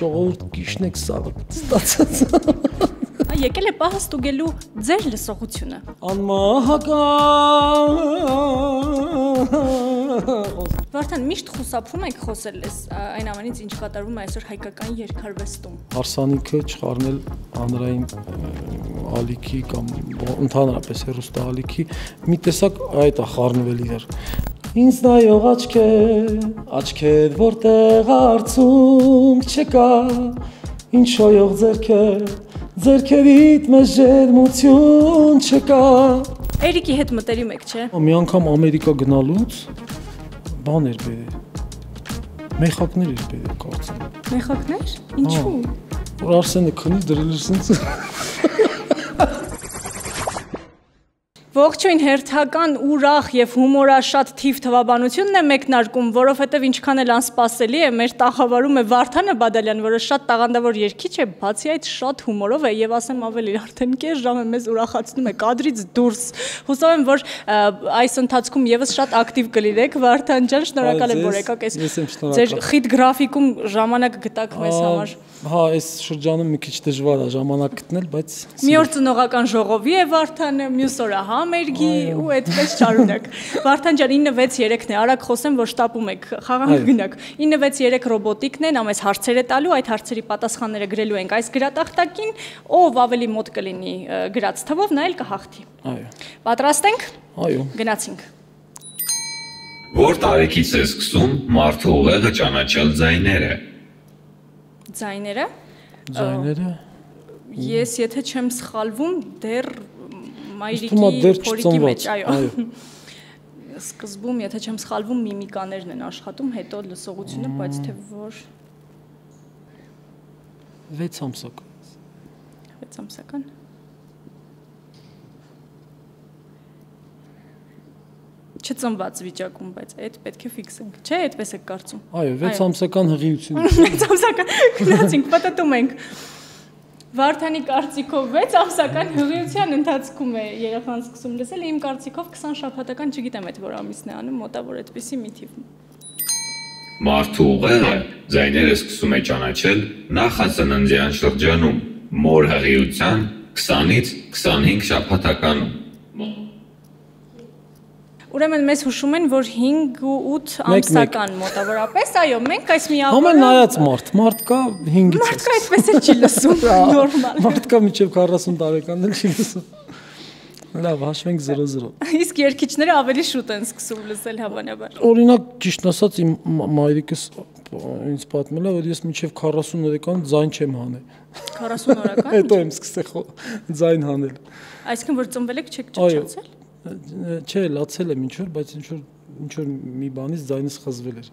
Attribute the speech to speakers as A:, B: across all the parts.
A: ժողովուրդ գիշնեք սաղը ստացած։
B: Եկել է պահը ստուգելու ձեր լսողությունը։ Վարդան, միշտ խուսափում եք խոսել այն ամենից, ինչ կատարվում է այսօր հայկական երկարվեստում։
A: Հարսանիքը չխառնել հանրային ալիքի կամ ընդհանրապես հեռուստաալիքի մի տեսակ այդ է խառնվել իրար։ Ինձ նայող աչքեր, որտեղ արցունք չկա, ինչ շոյող ձերքերիդ մեզ ջերմություն չկա։
B: Էրիկի հետ մտերիմ եք, չէ։
A: Մի անգամ Ամերիկա գնալուց բան էր բերել։ Մեխակներ էր բերել, կարծեմ։
B: Մեխակներ։ Ինչու։
A: Որ Արսենը քնի դրել էր սենց։
B: Ողջույն, հերթական ուրախ եւ հումորաշատ թիվ թվաբանությունն է մեկնարկում, որովհետեւ ինչքան էլ անսպասելի է, մեր տաղավարում է Վարդանը Բադալյան, որը շատ տաղանդավոր երգիչ է, բացի այդ շատ հումորով է եւ ասեմ ավելի, արդեն կես ժամ է մեզ ուրախացնում է կադրից դուրս։ Հուսով եմ, որ այս ընթացքում եւս շատ ակտիվ կլինեք, Վարդան ջան, շնորհակալ եմ, որ եկաք այս ձեր խիտ գրաֆիկում ժամանակ գտաք մեզ համար։
A: Հա, այս շրջանում մի քիչ դժվար է ժամանակ գտնել, բայց
B: մի օր ծնողական ժողովի է Վարդանը, մյուս օրը համերգի ու այդպես շարունակ։ Վարդան ջան, 963-ն է, արագ խոսեմ, որ շտապում եք, խաղանք գնաք։ 963 ռոբոտիկն է, նա մեզ հարցեր է տալու, այդ հարցերի պատասխանները գրելու ենք այս գրատախտակին, ով ավելի մոտ կլինի գրած թվով, նա էլ կհաղթի։
A: այո։
B: Պատրաստ ենք։
A: Այո։
B: Գնացինք։
C: Որ տարեկից է սկսում մարդու ուղեղը ճանաչել ձայները։
B: Ձայները։
A: Ձայները։
B: Ես եթե չեմ սխալվում, դեռ մայրիկի փորիկի մեջ, այո։ Սկզբում, եթե չեմ սխալվում, միմիկաներն են աշխատում, հետո լսողությունը, բայց թե որ
A: 6 ամսական։
B: 6 ամսական։ Չծնված վիճակում, բայց այդ պետք է ֆիքսենք, չէ, այդպես եք կարծում։
A: Այո, 6 ամսական հղիություն։
B: 6 ամսական, գնացինք, պատտում ենք։ Վարդանի կարծիքով 6 ամսական հղիության ընթացքում է երեխան սկսում լսել, իմ կարծիքով 20 շաբաթական, չգիտեմ այդ որ ամիսն է անում, մոտավոր այդպիսի մի թիվ։
C: Մարդու ուղեղը ձայները սկսում է ճանաչել նախածննդյան շրջանում, մոր հղիության 20-ից 25 շաբաթականում։
B: Ուրեմն մեզ հուշում են, որ 5 ու 8 ամսական մոտավորապես, այո, մենք այս միավորը
A: Համեն նայած մարդ կա 5-ից։
B: Մարդ կա այդպես էլ չի լսում, նորմալ։
A: Մարդ կա մինչև 40 տարեկան էլ չի լսում։ Լավ, հաշվենք 0-0։
B: Իսկ երգիչները ավելի շուտ են սկսում լսել հավանաբար։
A: Օրինակ, ճիշտ ասած, իմ մայրիկս ինձ պատմել է, որ ես մինչև 40 օրական ձայն չեմ հանել։
B: 40 օրական։
A: Հետո եմ սկսել ձայն հանել։
B: Այսինքն որ ծնվել եք չեք ճճացել։
A: Չէ, լացել եմ ինչ-որ, բայց ինչ-որ մի բանից ձայնս խզվել էր։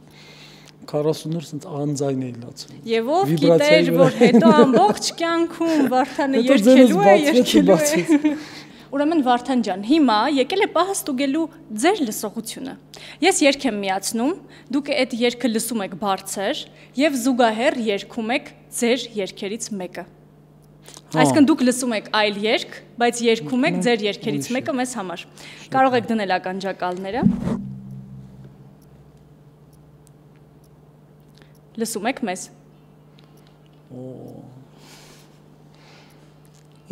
A: 40 օր սենց անձայն էի լացում։
B: Եվ ով գիտեր, որ հետո ամբողջ կյանքում Վարդանը երգելու է։ Ուրեմն Վարդան ջան, հիմա եկել է պահը ստուգելու ձեր լսողությունը։ Ես երգ եմ միացնում, դուք այդ երգը լսում եք բարձր եւ զուգահեռ երգում եք ձեր երգերից մեկը։ Այսինքն դուք լսում եք այլ երգ, բայց երգում եք ձեր երգերից մեկը մեզ համար։ Կարող եք դնել ականջակալները։ Լսում եք մեզ։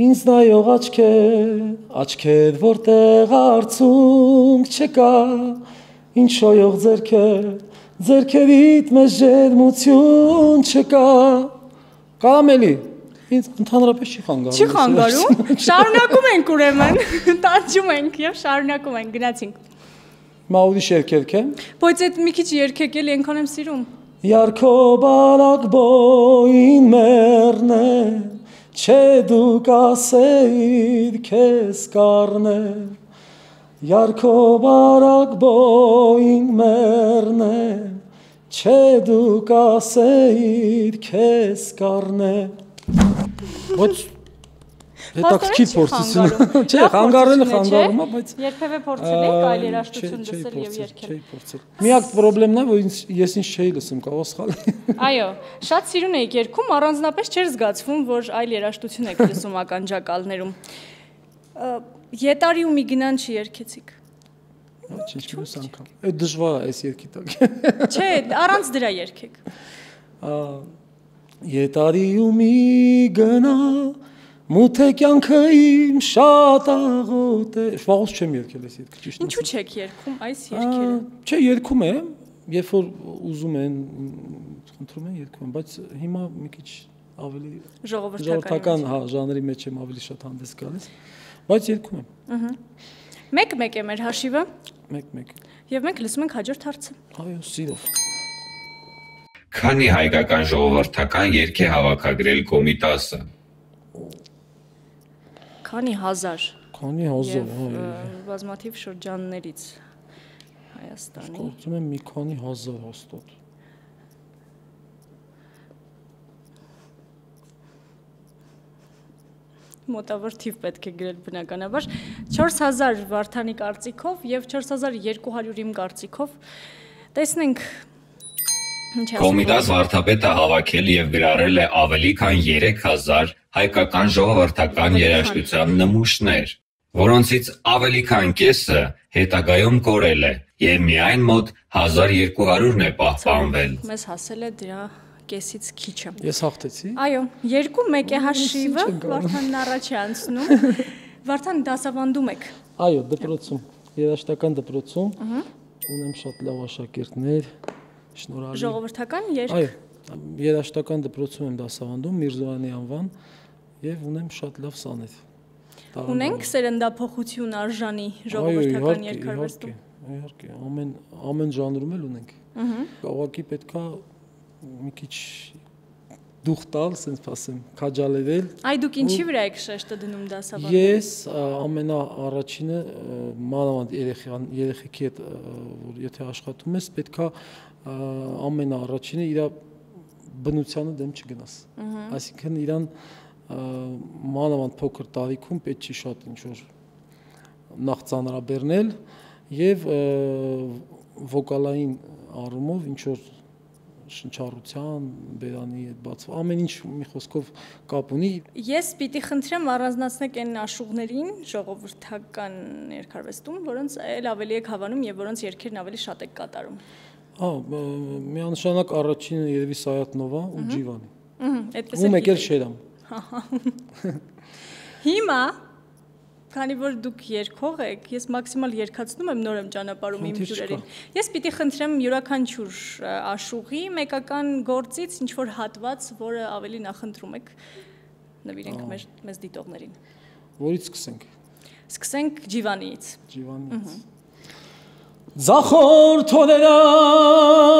A: Ինձ նայող աչքեր, որտեղ արցունք չկա, ինչ շոյող ձերքերիդ մեզ ջերմություն չկա։ Կարամելի։ Ինձ ընդհանրապես չի խանգարում։
B: Չի խանգարում։ Շարունակում ենք ուրեմն, տանջում ենք եւ շարունակում ենք, գնացինք։
A: Մա ուրիշ երգեր կե։
B: Բայց այդ մի քիչ երգեք էլի այնքան եմ սիրում։
A: Ярко բարակ բոյին մեռնե, չէ դուք ասեիր քեզ կառնե։ Ярко բարակ բոյին մեռնե, չէ դուք ասեիր քեզ կառնե։ Ոչ հետաքրքիր փորձություն։ Չէ, խանգարելը խանգարում է, բայց
B: երբևէ փորձել եք այլ երաժշտություն լսել եւ երգել։
A: Չէի փորձել։ Միակ խնդրեմն է, որ ես ինչ չէի լսում, կարող սխալ։
B: Այո, շատ սիրուն եք երգում, առանձնապես չէր զգացվում, որ այլ երաժշտություն եք լսում ականջակալներում։ Ետարի ու Միգնան չերգեցիք։
A: Ինչ անգամ։ Այդ դժվար է այս երգի տակ։
B: Չէ, առանց դրա երգեք։
A: Ետարի ու մի գնա մութ է կյանքը իմ շատ աղոտ է։ Վաղուց չեմ երգել այս երգը, ճիշտ է։
B: Ինչու՞ չեք երգում այս երգերը։
A: Չէ, երգում եմ, երբ որ ուզում են, խնդրում են երգում եմ, բայց հիմա մի քիչ ավելի ժողովրդական, հա, ժանրի մեջ եմ ավելի շատ հանդես գալիս, բայց երգում եմ։
B: 1-1 է մեր հաշիվը։
A: 1-1։
B: Եվ մենք լսում ենք հաջորդ հարցը։
A: Այո, սիրով։
C: Քանի հայկական ժողովրդական երգ է հավաքագրել Կոմիտասը։
B: Քանի հազար։
A: Քանի հազար,
B: այո։ Բազմաթիվ շրջաններից Հայաստանի։
A: Կարծում եմ մի քանի հազար հաստատ։
B: Մոտավոր թիվ պետք է գրել բնականաբար 4000 Վարդանի կարծիքով եւ 4200 իմ կարծիքով տեսնենք
C: Կոմիտաս վարդապետը հավաքել եւ գրառել է ավելի քան 3000 հայկական ժողովրդական երաժշտության նմուշներ, որոնցից ավելի քան կեսը հետագայում կորել է եւ միայն մոտ 1200-ն է պահպանվել։
B: Մեզ հասել է դրա կեսից քիչը։
A: Ես հաղթեցի։
B: Այո, 2-1 է հաշիվը, Վարդանն առաջ է անցնում։ Վարդան դասավանդում եք։
A: Այո, դպրոցում, երաժշտական դպրոցում ունեմ շատ լավ աշակերտներ, շնորհալի։
B: Ժողովրդական երգ։
A: Այո, երաժշտական դպրոցում եմ դասավանդում Միրզոյանի անվան եւ ունեմ շատ լավ սաներ։
B: Ունենք սերնդափոխություն արժանի ժողովրդական երգարվեստում։
A: Իհարկե, ամեն ժանրում էլ ունենք։ Ուղղակի պետքա մի քիչ դուխ տալ, ասենք ասեմ, քաջալերել։
B: Այ դուք ինչի վրա եք շեշտը դնում դասավանդում։
A: Ես ամենաառաջինը մանավանդ երեխեքի հետ, որ եթե աշխատում ես, պետքա ամենաառաջինը իր բնությանը դեմ չգնաս։ Այսինքն իրան մանավանդ փոքր տարիքում պետք չի շատ ինչ որ նախ ծանրաբեռնել եւ վոկալային առումով ինչ որ շնչառության, բերանի հետ բացվում, ամեն ինչ մի խոսքով կապ ունի։
B: Ես պիտի խնդրեմ առանձնացնեք այն աշուղներին ժողովրդական երգարվեստում, որոնց էլ ավելի եք հավանում եւ որոնց երգերն ավելի շատ եք կատարում։
A: Միանշանակ առաջինը երևի Սայատնովա ու Ջիվանի։
B: Այդպես
A: է։ Ու մեկ էլ Շերամ։
B: Հիմա քանի որ դուք երգող եք, ես մաքսիմալ երգացնում եմ, նոր եմ ճանապարհում իմ ջուրերին։ Ես պիտի խնդրեմ յուրաքանչյուր աշուղի մեկական գործից ինչ որ հատված, որը ավելի նախընտրում եք, նվիրենք մեզ դիտողներին։
A: Որից սկսենք։
B: Սկսենք Ջիվանիից։
A: Ջիվանիից։ Ձախոր թոներան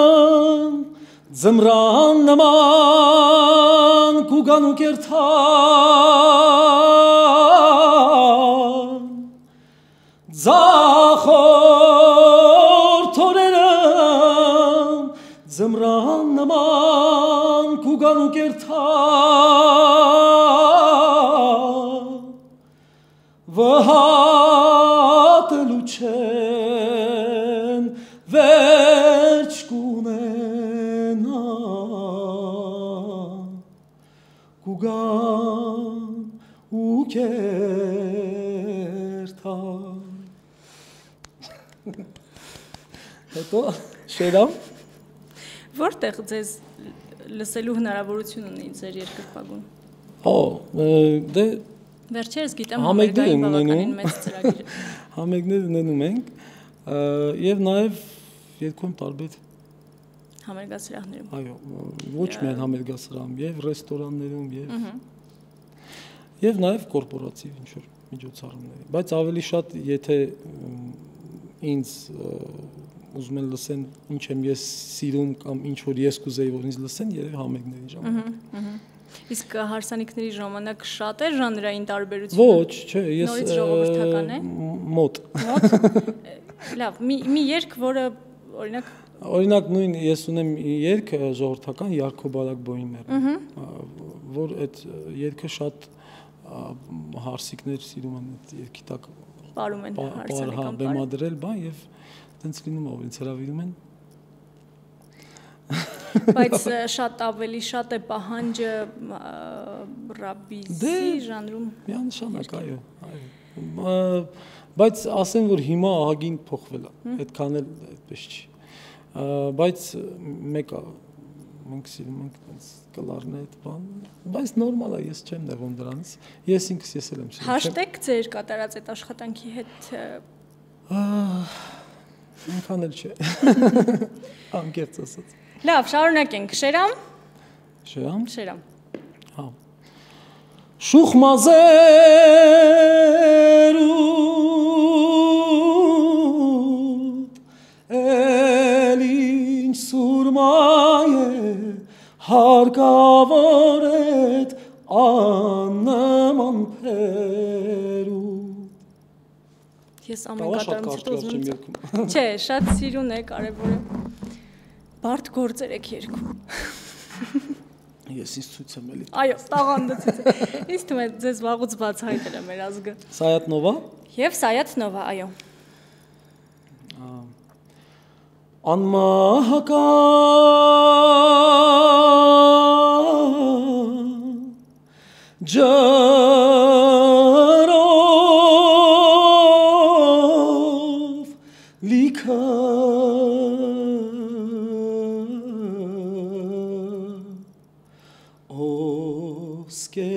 A: ձմռան նման կուգան ու կերթան Ձախոր թոներան ձմռան նման կուգան ու կերթան վհատելու չեն վերջ կունենա կուգան ու կերթան Հետո Շերամ
B: Որտեղ ձեզ լսելու հնարավորություն ունի ձեր երկրպագուն։
A: Դե
B: Վերջերս գիտեմ համերգային բավականին մեծ ծրագիր։
A: Համերգներ ունենում ենք եւ նաեւ երկում տարբեր
B: համերգասրահներում։
A: Այո, ոչ միայն համերգասրահում, եւ ռեստորաններում եւ նաեւ կորպորատիվ ինչ որ միջոցառումների, բայց ավելի շատ եթե ինձ ուզում են լսեն ինչ եմ ես սիրում կամ ինչ որ ես կուզեի որ ինձ լսեն երբ համերգների ժամանակ։
B: Իսկ հարսանիքների ժամանակ շատ է ժանրային տարբերություն։
A: Ոչ, չէ, ես
B: նորից ժողովրդական է։
A: Մոտ։
B: Լավ, մի երգ, որը
A: օրինակ նույն ես ունեմ երգ ժողովրդական Յարքո Բարակբոյի մերը, որ այդ երգը շատ հարսիկներ սիրում են այդ երգի տակ
B: պարում են հարսանեկան
A: բեմադրել, բան եւ տենց լինում ով ինձ հրավիրում են։
B: Բայց ավելի շատ է պահանջը ռաբիզի ժանրում։
A: Միանշանակ, այո։ Բայց ասեմ, որ հիմա ահագին փոխվել է, այդքան էլ այդպես չի։ Բայց մեկը մենք սիրում ենք այնպես կլարնետ բան, բայց նորմալ է, ես չեմ նեղվում դրանից։ Ես ինքս ես էլ եմ սիրում։
B: Հաշտեք ձեր կատարած այդ աշխատանքի հետ։
A: Ինքան էլ չէ։ Անկեղծ ասած։
B: Լավ, շարունակենք։ Շերամ։
A: Շերամ։ Հա։ Շուխ մազերուտ էլինչ սուրմայ է հարկավոր էդ աննման պերուտ։
B: Ես ամեն կատարումից ուզում եմ։ Չէ, շատ սիրուն է, կարևոր է։ Բարդ գործեր եք երկում։
A: Ես ինձ ցույց եմ էլի։
B: Այո, տաղանդը ցույց է։ Ինձ թվում է ձեզ վաղուց բացահայտել է մեր ազգը։
A: Սայաթնովա։
B: Եվ Սայաթնովա, այո։
A: Անմահական ջրով լիքը Osque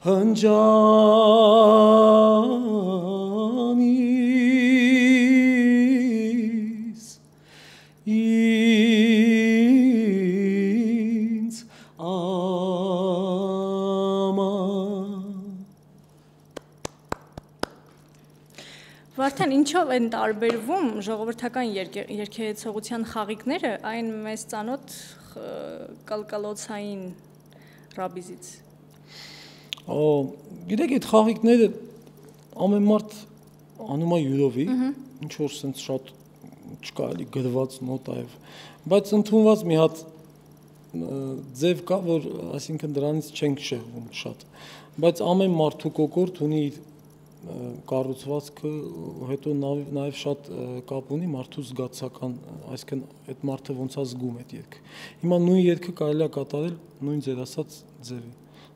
A: Panjanis ins ama
B: Վարդան, ինչով են տարբերվում ժողովրդական երգեցողության խաղիկները այն մեզ ծանոթ կալկալոցային ռաբիզից։
A: Գիտեք, այդ խաղիկները ամեն մարդ անում է յուրովի, ինչ որ sense շատ չկա էլի գրված նոտայով, բայց ընդունված մի հատ ձև կա, որ այսինքն դրանից չենք շեղվում շատ, բայց ամեն մարդու կոկորդ ունի կառուցվածքը, հետո նաև շատ կապ ունի մարդու զգացական, այսինքն այդ մարդը ոնց է զգում այդ երգը։ Հիմա նույն երգը կարելի է կատարել նույն ձեր ասած ձևի։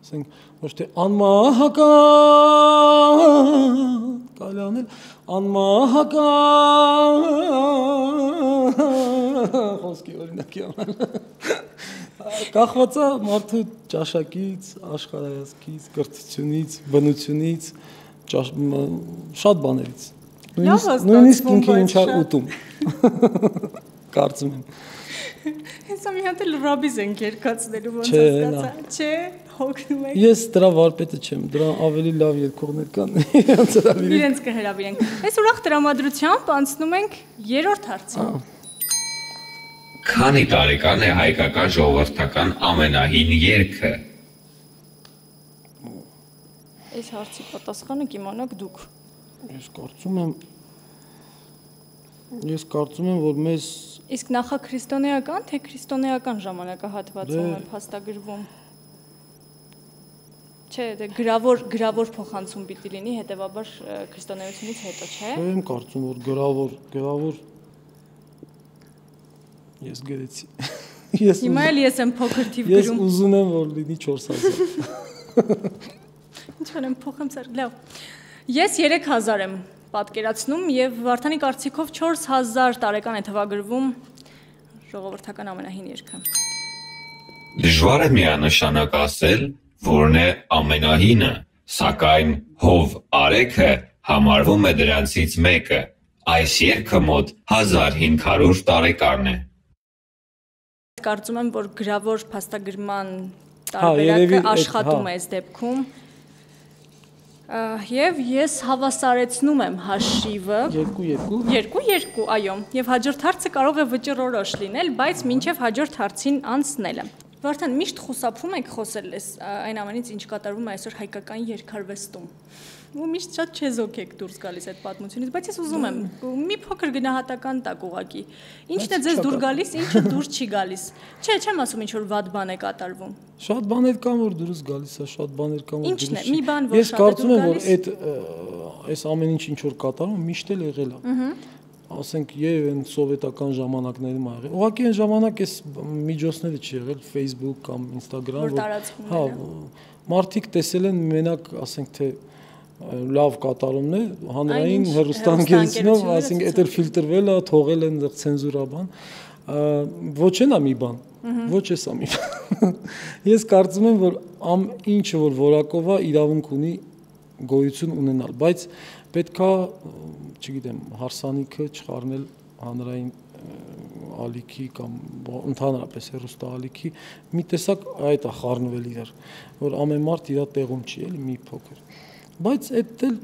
A: Ասենք ոչ թե անմահական կարելի անել անմահական խոսքի օրինակի համար։ Կախված է մարդու ճաշակից, աշխարհայացքից, կրթությունից, բնությունից շատ բաներից։ Նույնիսկ ինքը ինչ է ուտում։ Կարծում եմ։
B: Հեսա մի հատ էլ ռաբիզ ենք երկացնելու ոնց հասկացա։ Չէ, հոգնում եք։
A: Ես դրա վարպետը չեմ, դրա ավելի լավ երկողներ կան։
B: Իրենց կհրավիրենք։ Այս ուրախ տրամադրությամբ անցնում ենք երրորդ հարցին։
C: Քանի տարեկան է հայկական ժողովրդական ամենահին երգը։
B: Այս հարցի պատասխանը կիմանաք դուք։
A: Ես կարծում եմ, որ մեզ
B: Իսկ նախաքրիստոնեական, թե քրիստոնեական ժամանակահատվածում է փաստագրվում։ Չէ, դե գրավոր փոխանցում պիտի լինի, հետևաբար քրիստոնեությունից հետո, չէ։
A: Չեմ կարծում, որ գրավոր ես գրեցի։
B: Հիմա էլ ես եմ փոքր թիվ գրում։
A: Ես ուզում եմ, որ լինի 4000։
B: Ինչ անեմ, փոխեմ սար, լավ։ Ես 3000 եմ պատկերացնում եւ Վարդանի կարծիքով 4000 տարեկան է թվագրվում ժողովրդական ամենահին երգը։
C: Դժվար է միանշանակ ասել, որն է ամենահինը, սակայն Հով Արեքը համարվում է դրանցից մեկը։ Այս երգը մոտ 1500 տարեկան է։
B: Կարծում եմ, որ գրավոր փաստագրման տարբերակը աշխատում է այս դեպքում։ Եվ ես հավասարեցնում եմ հաշիվը 2-2, այո, եւ հաջորդ հարցը կարող է վճռորոշ լինել, բայց մինչեւ հաջորդ հարցին անցնելը։ Վարդան, միշտ խուսափում եք խոսել այն ամենից, ինչ կատարվում է այսօր հայկական երգարվեստում։ Ու միշտ շատ չեզոք եք դուրս գալիս այդ պատմությունից, բայց ես ուզում եմ մի փոքր գնահատական տակ ուղղակի։ Ինչն է ձեզ դուր գալիս, ինչը դուրս չի գալիս։ Չէ, չեմ ասում ինչ որ վատ բան է կատարվում։
A: Շատ բաներ կան, որ դուրս գալիս է, շատ բաներ կան, որ
B: դուրս չի։ Ինչն է, մի բան, որ
A: ես կարծում եմ, որ այս ամեն ինչ որ կատարում միշտ էլ եղել է։ Ասենք եւ այն սովետական ժամանակներում ա եղել։ Ուղղակի այն ժամանակ էս միջոցները չի եղել, Facebook կամ Instagram, հա, մարդիկ տեսել են մենակ, ասենք թե լավ կատարումն է, հանրային հեռուստաընկերությունով, այսինքն էդ էլ ֆիլտրվել է, թողել են ցենզուրաբան, Ոչ էնա մի բան, ոչ էսա մի բան։ Ես կարծում եմ, որ ինչը որ որակով է իրավունք ունի գոյություն ունենալ, բայց պետքա, չգիտեմ, հարսանիքը չխառնել հանրային ալիքի կամ ընդհանրապես հեռուստաալիքի մի տեսակ այդ է խառնվել իրար, որ ամեն մարդ իր տեղում չի, էլի մի փոքր։ Բայց այդ էլ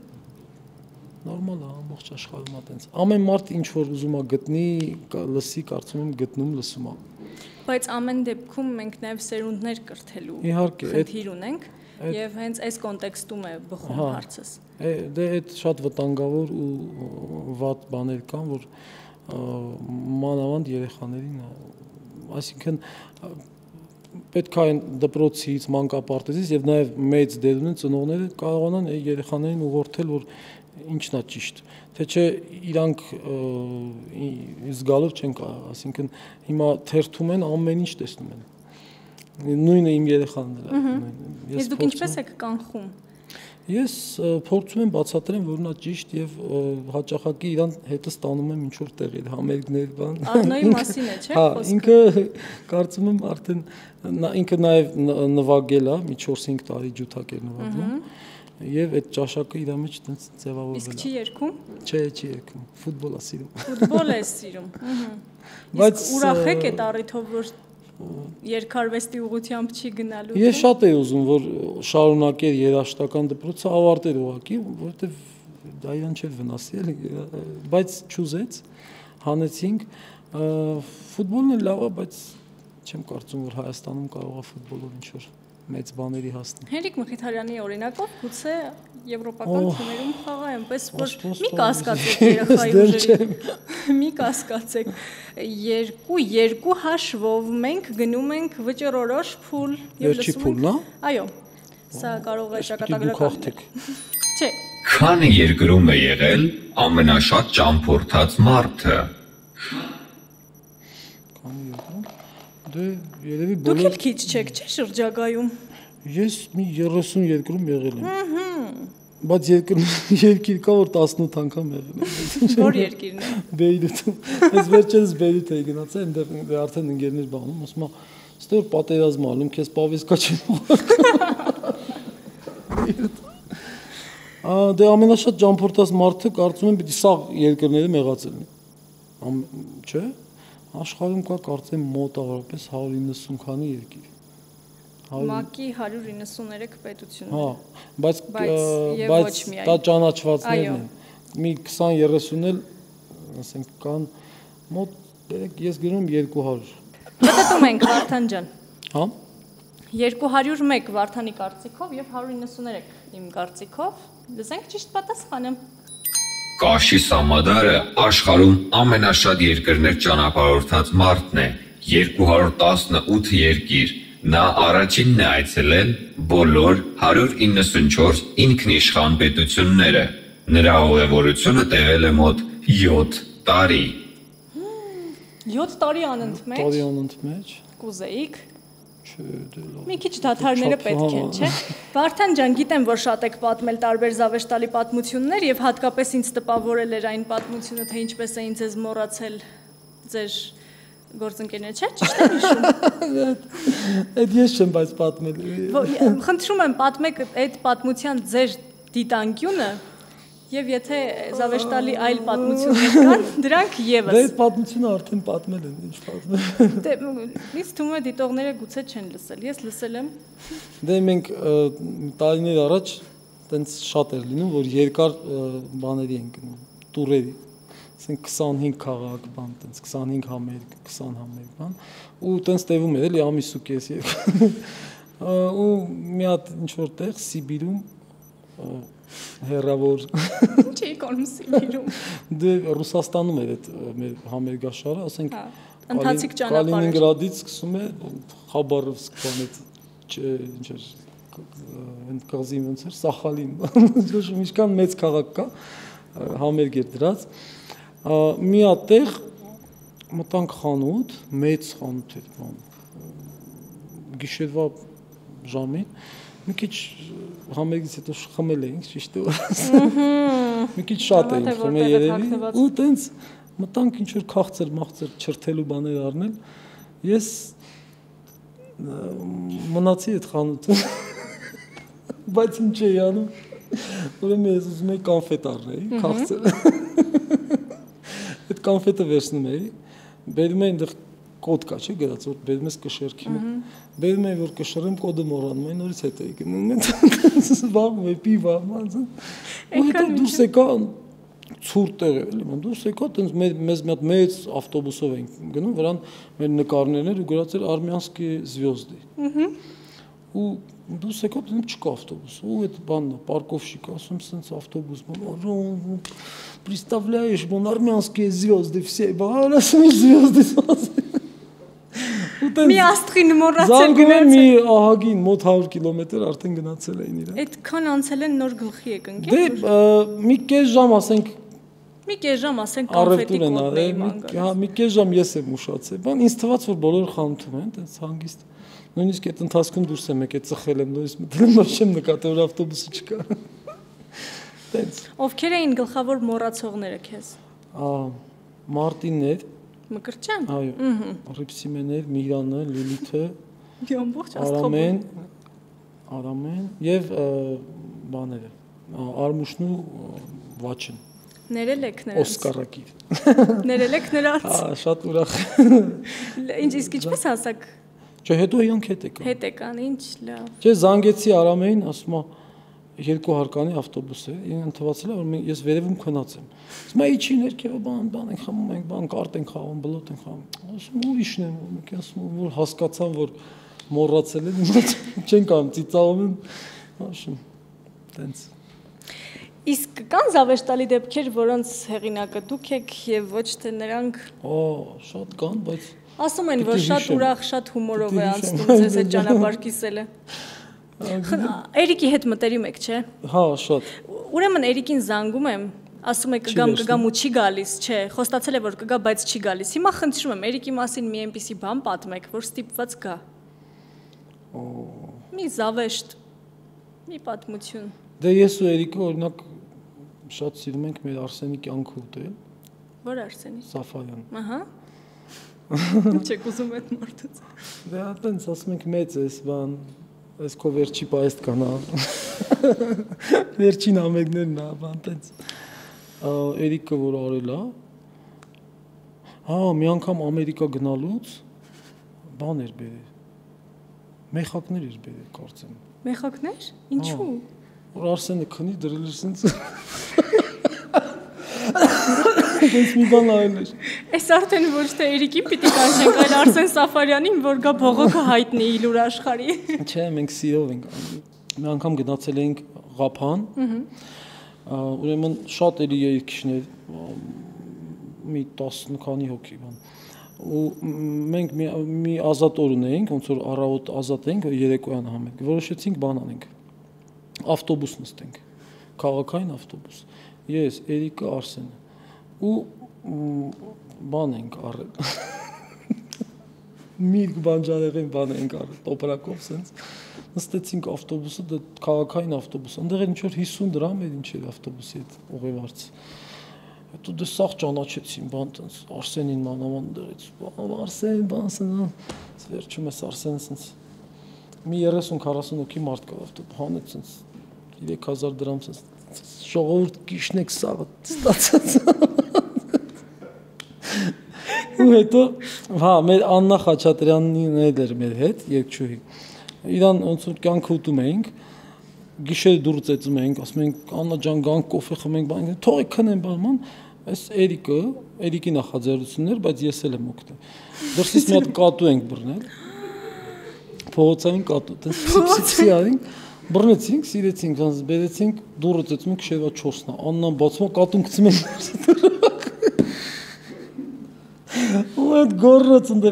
A: նորմալ է, ամբողջ աշխարհում է տենց։ Ամեն մարդ ինչ որ ուզում է գտնի, լսի, կարծում եմ գտնում, լսում է։
B: Բայց ամեն դեպքում մենք նաև սերունդներ կրթելու խնդիր ունենք եւ հենց այս կոնտեքստում է բխում հարցս։
A: Դե այդ շատ վտանգավոր ու վատ բաներ կան, որ մանավանդ երեխաներին, այսինքն պետք է այն դպրոցից, մանկապարտեզից եւ նաեւ մեծ դեր ունեն ծնողները կարողանան երեխաներին ուղղորդել, որ ինչն է ճիշտ, թե չէ իրանք զգալով չեն կարող, այսինքն հիմա թերթում են ամեն ինչ տեսնում են։ Նույնը իմ երեխաներն են։
B: Իսկ դուք ինչպես եք կանխում։
A: Ես փորձում եմ բացատրեմ, որ նա ճիշտ եւ հաճախակի իրան հետը ստանում եմ ինչ որ տեղեր, համերգներ, բան։
B: Արնոյի մասին է, չէ՞, խոսքը։
A: Ինքը կարծում եմ արդեն ինքը նաեւ նվագել է, մի 4-5 տարի ջութակ էր նվագում։ Եվ այդ ճաշակը իր մեջ տենց ձևավորվել է։
B: Իսկ չի երգում։
A: Չէ, չի երգում։ Ֆուտբոլ է սիրում։
B: Ֆուտբոլ է սիրում։ Բայց ուրախ եք այդ առիթով, որ երկարվեստի ուղղությամբ չի գնալու։
A: Ես շատ էի ուզում, որ շարունակեր երաժշտական դպրոցը, ավարտեր ուղղակի, որովհետև դա իրան չէր վնասի, էլի, բայց չուզեց, հանեցինք։ Ֆուտբոլն էլ լավ է, բայց չեմ կարծում, որ Հայաստանում կարող է ֆուտբոլով ինչ-որ մեծ բաների հասնել։
B: Հենրիկ Մխիթարյանի օրինակով գուցե եվրոպական թիմերում խաղա այնպես, որ մի կասկածեք երեխայի ուժերի։ Մի կասկածեք։ Երկու հաշվով մենք գնում ենք վճռորոշ փուլ
A: եւ լսում ենք։ Վերջի փուլն է։
B: Այո։ Սա կարող է ճակատագրական։ Չէ։
C: Քանի երկրում է եղել ամենաշատ ճամփորդած մարդը։
A: Դե երևի
B: բոլոր Դուք էլ քիչ չեք, չէ՞ շրջագայում։
A: Ես մի 30 երկրում եղել եմ։ Բայց երկիր կա, որ 18 անգամ եղել եմ։
B: Որ երկիրն է։
A: Բեյրութում։ Ես վերջերս Բեյրութ էի գնացել, այնտեղ արդեն ընկերներ բանում, ասում եմ, ստոր պատերազմ ալում, քեզ պավեսկա չեմ ուղարկում։ Դե ամենաշատ ճամփորդած մարդը կարծում եմ պիտի սա երկրները մեղածել լինի։ Չէ՞։ Աշխարհում կա կարծեմ մոտավորապես 190 քանի երկիր։
B: ՄԱԿ-ի 193 պետություն։
A: Հա, բայց դա ճանաչվածներն են։ Մի 20-30 էլ, ասենք, կան մոտ, ես գնում 200։
B: Մտածում ենք Վարդան ջան։
A: Հա։
B: 201 Վարդանի կարծիքով եւ 193 իմ կարծիքով։ Լսենք ճիշտ պատասխանը։
C: Կաշի Սամադարը աշխարհում ամենաշատ երկրներ ճանապարհորդած մարդն է, 218 երկիր։ Նա առաջինն է այցելել բոլոր 194 ինքնիշխան պետությունները։ Նրա ուղևորությունը տևել է մոտ 7 տարի։
B: 7 տարի անընդմեջ։
A: Տարի անընդմեջ։
B: Կուզեիք։
A: Չէ,
B: մի քիչ դադարները պետք են, չէ՞։ Վարդան ջան, գիտեմ, որ շատ եք պատմել տարբեր զավեշտալի պատմություններ եւ հատկապես ինձ տպավորել էր այն պատմությունը, թե ինչպես էին ձեզ մոռացել ձեր գործընկերները, չէ՞, ճիշտ եմ հիշում։
A: Այդ ես չեմ բայց պատմել։
B: Խնդրում եմ, պատմեք այդ պատմության ձեր դիտանկյունը եւ եթե զավեշտալի այլ պատմություններ կան, դրանք եւս։
A: Դե այդ պատմությունը արդեն պատմել են, ինչ պատմել։
B: Դե ինձ թվում է դիտողները գուցե չեն լսել, ես լսել եմ։
A: Դե մենք տարիներ առաջ տենց շատ էր լինում, որ երկար բաների են գնում, տուրերի, ասենք 25 քաղաք, բան, տենց 25 համերգ, 20 համերգ, բան, ու տենց տևում էր, էլի ամիս ու կես ու մի հատ ինչ որ տեղ Սիբիրում հերավոր
B: Չի կոնում Սիբիրում։
A: Դե Ռուսաստանում էր այդ մեր համերգաշարը, ասենք
B: ընթացիկ ճանապարհ։
A: Կալինինգրադից սկսում է Խաբարովսկ բանից, ինչ էր, այն կղզին ոնց էր, Սախալին, ինչքան մեծ քաղաք կա, համերգ էր դրած։ Մի հատ տեղ մտանք խանութ, մեծ խանութ էր, բան, գիշերվա ժամին, մի քիչ համերգից հետո խմել էինք, ճիշտ է։ Մի քիչ շատ էինք խմել երևի, ու տենց մտանք ինչ որ քաղցր չրթելու բաներ առնել, ես մնացի այդ խանութում, բայց ինչ էի անում, ուրեմն ես ուզում էի կանֆետ առնեի, քաղցր, այդ կանֆետը վերցնում էի, բերում էի այնտեղ կոդ կա, չէ՞ գրած, որ բերում ես կշերքի մեջ, բերում էի որ կշռեմ, կոդը մոռանում էի, նորից հետ էի գնում, զբաղվում էի, պիվա, ու հետո դուրս եկա ցուրտ տեղ է, էլի, դուրս եկա, տենց մեզ մի հատ մեծ ավտոբուսով ենք գնում, վրան մեր նկարներն էր ու գրած էր Armyanskiy звёзды։ Ու դուրս եկա, տենց չկա ավտոբուս, ու այդ բանն է, парковщик, ասում սենց ավտոբուս, представляешь, вон Armyanskiy звёзды все, բան, ասում звёзды։
B: Մի աստղին մոռացել
A: զանգում եմ մի ահագին մոտ 100 կիլոմետր արդեն գնացել էին իրար։
B: Այդքան անցել են նոր գլխի եք ընկել։
A: Դե մի կես ժամ ասենք
B: կանֆետի կոդն էի մանգած։
A: Հա, մի կես ժամ ես եմ ուշացել։ Բան ինձ թվաց որ բոլորը խանութում են, այդպես հանգիստ։ Նույնիսկ այդ ընթացքում դուրս եմ եկել ծխել եմ, նույնիսկ մտել եմ, որ չեմ նկատել որ ավտոբուսը չկա։ Այդպես։
B: Ովքեր էին գլխավոր մոռացողները քեզ։
A: Մարտիններ
B: Մկրտչյան։
A: Այո։ Ռիփսիմեներ, Միրանը, Լիլիթը,
B: Ամբողջ աստղոբը։
A: Արամեն եւ բաները, Արմուշն ու Վաչեն։
B: Ներել եք նրանց։
A: Օսկարակիր։
B: Ներել եք նրանց։
A: Հա, շատ ուրախ։
B: Ինչ իսկ ինչպես հասակ։
A: Չէ, հետո իրանք հետ եկան։
B: Հետ եկան, ինչ լավ։
A: Չէ, զանգեցի Արամեին, ասում է երկու հարկանի ավտոբուս է, ինքն թվացել է որ ես վերևում քնած եմ։ Ասում է իջի ներքևը բան ենք խմում ենք, բան կարտ ենք խաղում, բլոտ ենք խաղում։ Ասում ուրիշն եմ, ոնք ասում որ հասկացան որ մոռացել են, չեն կամ ծիծաղում են, ասում տենց։
B: Իսկ կան զավեշտալի դեպքեր, որոնց հեղինակը դուք եք եւ ոչ թե նրանք։
A: Շատ կան, բայց
B: ասում են որ շատ ուրախ, շատ հումորով է անցնում ձեզ այդ ճանապարհ կիսելը։ Էրիկի հետ մտերիմ եք, չէ՞։
A: Հա, շատ։
B: Ուրեմն Էրիկին զանգում եմ, ասում է կգամ ու չի գալիս, չէ, խոստացել է որ կգա, բայց չի գալիս։ Հիմա խնդրում եմ Էրիկի մասին մի այնպիսի բան պատմեք, որ ստիպված գա։ Մի զավեշտ, մի պատմություն։
A: Դե ես ու Էրիկը օրինակ շատ սիրում ենք մեր Արսենի կյանքը ուտել։
B: Որ Արսենի։
A: Սաֆարյան։
B: Ահա։ Չեք ուզում այդ մարդուց։
A: Դե այտենց ասում ենք մեծ էս բան, այս քո վերջի պայեստ կանա։ Վերջին ամեններն է, բան այտենց։ Էրիկը որ արել է։ Հա, մի անգամ Ամերիկա գնալուց բան էր բերել։ Մեխակներ էր բերել, կարծեմ։
B: Մեխակներ։ Ինչու։
A: Որ Արսենը քնի դրել էր սենց։ Ես մի բան արել էր։
B: Այս արդեն ոչ թե Էրիկին պիտի կանչենք, այլ Արսեն Սաֆարյանին, որ գա բողոքը հայտնի իլուր աշխարհի։
A: Չէ, մենք սիրով ենք։ Մի անգամ գնացել էինք Ղափան։ Ուրեմն շատ էլի երկիշներ, մի 10 քանի հոգի բան։ Ու մենք մի ազատ օր ունեինք, ոնց որ առավոտ ազատ էինք, երեկոյան համենք։ Որոշեցինք բան անենք։ Ավտոբուս նստենք։ Քաղաքային ավտոբուս։ Ես, Էրիկը, Արսենը։ Ու բան ենք առել։ Միրգ բանջարեղեն բան ենք առել, տոպրակով սենց։ Նստեցինք ավտոբուսը, դա քաղաքային ավտոբուս։ Այնտեղ ինչ որ 50 դրամ էր ինչ էր ավտոբուսի հետ ուղևորց։ Հետո դե սաղ ճանաչեցին, բան տենց Արսենին մանավանդ դրեց։ Արսեն, բան, վերջում էս Արսենը սենց մի 30-40 հոգի մարդ կար ավտոբուս, հանեց սենց 3000 դրամ սենց ժողովուրդ կիշնեք սաղը ստացած։ Ու հետո, հա, մեր Աննա Խաչատրյանին էր մեր հետ, երկչուհի։ Իրան ոնց որ կյանքը ուտում էինք, գիշերը դուրս ծեծում էինք, ասում էինք Աննա ջան, գանք կոֆե խմենք, բան, թողեք քնեն բան, այս Էրիկի նախաձեռնություններ, բայց ես էլ եմ օգնել։ Դրսից մի հատ կատու ենք բռնել։ Փողոցային կատու, տես փիքսի արինք, բռնեցինք, սիրեցինք, բերեցինք, դուրս ծեծում ենք շեյվա 4-ն, Աննան բացում, կատուն գցում ենք։ Ու այդ գոռոց ընդ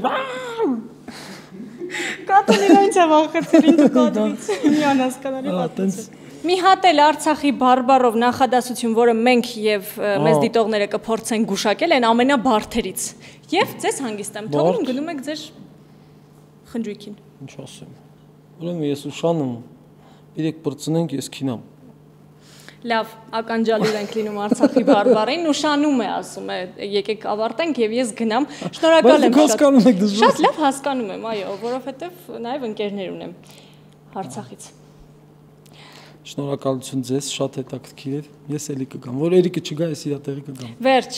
B: Կատուն իրենց է վախեցել ինքը կատուից, մի անհասկանալի պատմություն։ Մի հատ էլ Արցախի բարբարով նախադասություն, որը մենք եւ մեզ դիտողները կփորձենք գուշակել, այն ամենաբարդերից։ Եվ ձեզ հանգիստ եմ թողնում, գնում եք ձեր խնջույքին։
A: Ինչ ասեմ։ Ուրեմն ես ու Շանն իրեք բրծնենք, ես քինամ։
B: Լավ, ականջալուր ենք լինում Արցախի բարբառին, ուշանում է, ասում է, եկեք ավարտենք եւ ես գնամ։ Շնորհակալ եմ շատ։ Շատ լավ հասկանում եմ, այո, որովհետեւ նաեւ ընկերներ ունեմ Արցախից։
A: Շնորհակալություն ձեզ, շատ հետաքրքիր էր։ Ես էլի կգամ, որ Էրիկը չգա, ես իր տեղի կգամ։
B: Վերջ,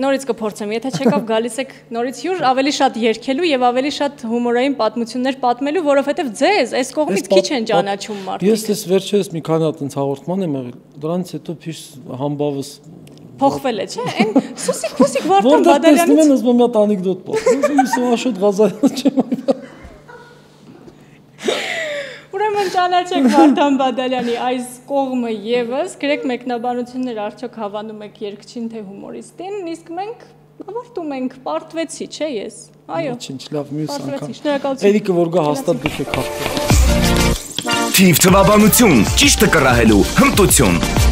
B: նորից կփորձեմ, եթե չեկավ գալիս եք նորից հյուր, ավելի շատ երգելու եւ ավելի շատ հումորային պատմություններ պատմելու, որովհետեւ ձեզ այս կողմից քիչ են ճանաչում մարդիկ։
A: Ես ես վերջերս մի քանի հատ ինձ հաղորդման եմ եղել, դրանից հետո փիշ համբավս
B: փոխվել է, չէ՞։ Այն Սուսիկ Վարդան Բադալյանից։
A: Որտեղ տեսնում եմ մի հատ անեկդոտ պատմում, ես Աշոտ Ղազարյանը չեմ։
B: Ուրեմն ճանաչեք Վարդան Բադալյանի այս կողմը եւս, գրեք մեկնաբանություններ արդյոք հավանում եք երգչին թե հումորիստին, իսկ մենք ավարտում ենք, պարտվեցի, չէ՞ ես։ Այո։
A: Ինչ լավ, մյուս անգամ։
B: Շնորհակալություն։
A: Էրիկը որ գա հաստատ դուք եք հաղթել։
D: Թիվ թվաբանություն, ճիշտը կռահելու հմտություն։